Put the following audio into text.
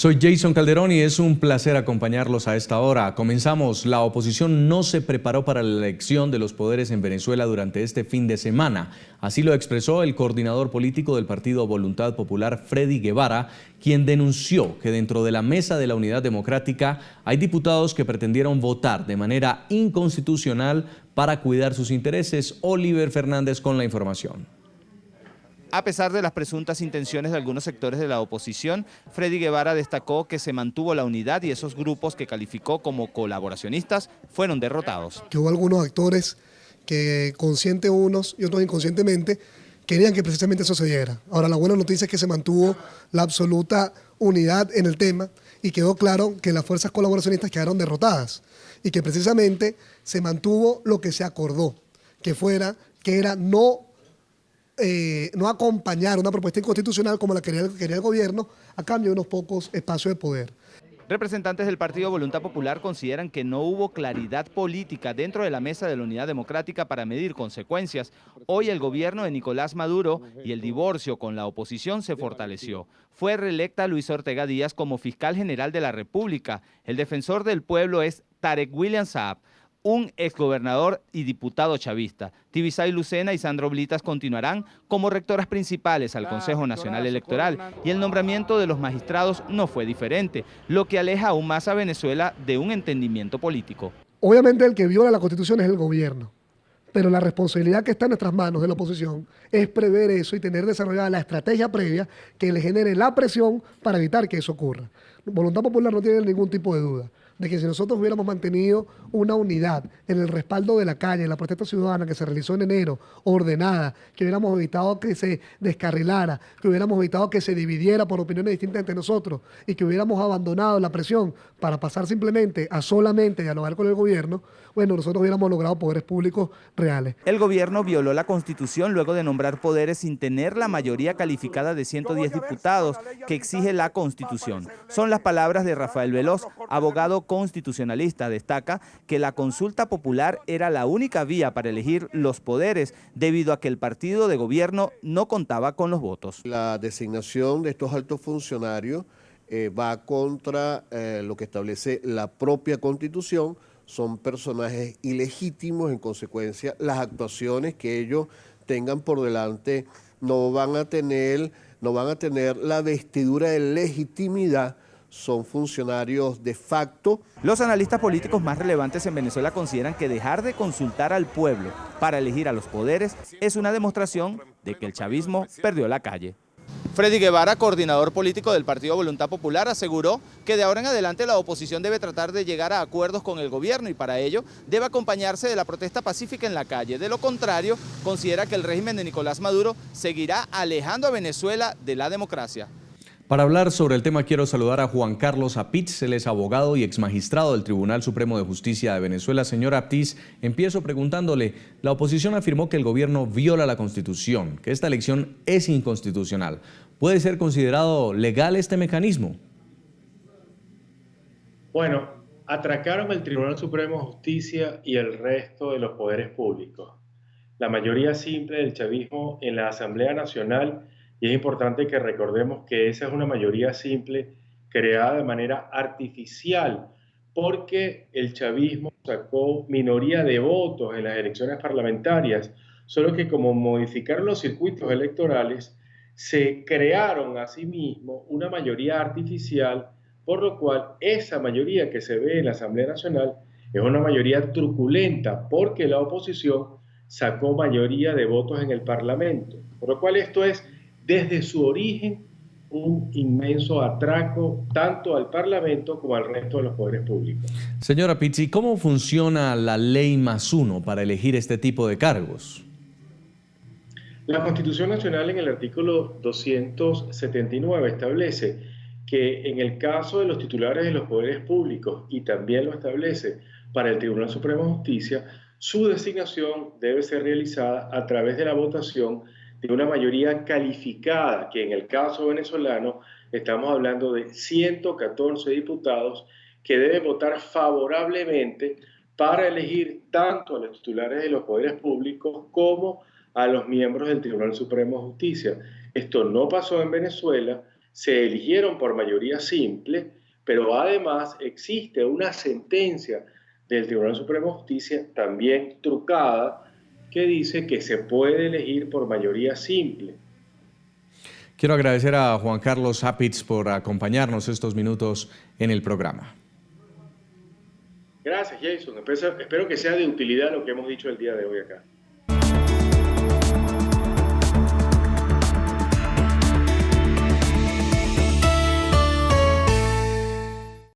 Soy Jason Calderón y es un placer acompañarlos a esta hora. Comenzamos. La oposición no se preparó para la elección de los poderes en Venezuela durante este fin de semana. Así lo expresó el coordinador político del partido Voluntad Popular, Freddy Guevara, quien denunció que dentro de la mesa de la Unidad Democrática hay diputados que pretendieron votar de manera inconstitucional para cuidar sus intereses. Oliver Fernández con la información. A pesar de las presuntas intenciones de algunos sectores de la oposición, Freddy Guevara destacó que se mantuvo la unidad y esos grupos que calificó como colaboracionistas fueron derrotados. Que hubo algunos actores que conscientes unos y otros inconscientemente querían que precisamente eso se diera. Ahora, la buena noticia es que se mantuvo la absoluta unidad en el tema y quedó claro que las fuerzas colaboracionistas quedaron derrotadas y que precisamente se mantuvo lo que se acordó, que era no acompañar una propuesta inconstitucional como la quería el gobierno a cambio de unos pocos espacios de poder. Representantes del Partido Voluntad Popular consideran que no hubo claridad política dentro de la mesa de la Unidad Democrática para medir consecuencias. Hoy el gobierno de Nicolás Maduro y el divorcio con la oposición se fortaleció. Fue reelecta Luisa Ortega Díaz como fiscal general de la República. El defensor del pueblo es Tarek William Saab, un exgobernador y diputado chavista. Tibisay Lucena y Sandro Blitas continuarán como rectoras principales al Consejo Nacional Electoral y el nombramiento de los magistrados no fue diferente, lo que aleja aún más a Venezuela de un entendimiento político. Obviamente el que viola la Constitución es el gobierno, pero la responsabilidad que está en nuestras manos de la oposición es prever eso y tener desarrollada la estrategia previa que le genere la presión para evitar que eso ocurra. Voluntad Popular no tiene ningún tipo de duda de que si nosotros hubiéramos mantenido una unidad en el respaldo de la calle, en la protesta ciudadana que se realizó en enero, ordenada, que hubiéramos evitado que se descarrilara, que hubiéramos evitado que se dividiera por opiniones distintas entre nosotros y que hubiéramos abandonado la presión para pasar simplemente a solamente dialogar con el gobierno, bueno, nosotros hubiéramos logrado poderes públicos reales. El gobierno violó la Constitución luego de nombrar poderes sin tener la mayoría calificada de 110 diputados que exige la Constitución. Son las palabras de Rafael Veloz, abogado constitucionalista. Destaca que la consulta popular era la única vía para elegir los poderes debido a que el partido de gobierno no contaba con los votos. La designación de estos altos funcionarios va contra lo que establece la propia Constitución. Son personajes ilegítimos, en consecuencia las actuaciones que ellos tengan por delante no van a tener la vestidura de legitimidad. Son funcionarios de facto. Los analistas políticos más relevantes en Venezuela consideran que dejar de consultar al pueblo para elegir a los poderes es una demostración de que el chavismo perdió la calle. Freddy Guevara, coordinador político del Partido Voluntad Popular, aseguró que de ahora en adelante la oposición debe tratar de llegar a acuerdos con el gobierno y para ello debe acompañarse de la protesta pacífica en la calle. De lo contrario, considera que el régimen de Nicolás Maduro seguirá alejando a Venezuela de la democracia. Para hablar sobre el tema quiero saludar a Juan Carlos Apitz, él es abogado y exmagistrado del Tribunal Supremo de Justicia de Venezuela. Señor Apitz, empiezo preguntándole, la oposición afirmó que el gobierno viola la Constitución, que esta elección es inconstitucional. ¿Puede ser considerado legal este mecanismo? Bueno, atracaron el Tribunal Supremo de Justicia y el resto de los poderes públicos. La mayoría simple del chavismo en la Asamblea Nacional. Y es importante que recordemos que esa es una mayoría simple creada de manera artificial porque el chavismo sacó minoría de votos en las elecciones parlamentarias, solo que como modificaron los circuitos electorales, se crearon a sí mismos una mayoría artificial, por lo cual esa mayoría que se ve en la Asamblea Nacional es una mayoría truculenta porque la oposición sacó mayoría de votos en el Parlamento, por lo cual esto es desde su origen un inmenso atraco tanto al Parlamento como al resto de los poderes públicos. Señora Pizzi, ¿cómo funciona la ley +1 para elegir este tipo de cargos? La Constitución Nacional en el artículo 279 establece que en el caso de los titulares de los poderes públicos, y también lo establece para el Tribunal Supremo de Justicia, su designación debe ser realizada a través de la votación de una mayoría calificada, que en el caso venezolano estamos hablando de 114 diputados que deben votar favorablemente para elegir tanto a los titulares de los poderes públicos como a los miembros del Tribunal Supremo de Justicia. Esto no pasó en Venezuela se eligieron por mayoría simple, pero además existe una sentencia del Tribunal Supremo de Justicia, también trucada, que dice que se puede elegir por mayoría simple. Quiero agradecer a Juan Carlos Apitz por acompañarnos estos minutos en el programa. Gracias, Jason. Espero que sea de utilidad lo que hemos dicho el día de hoy acá.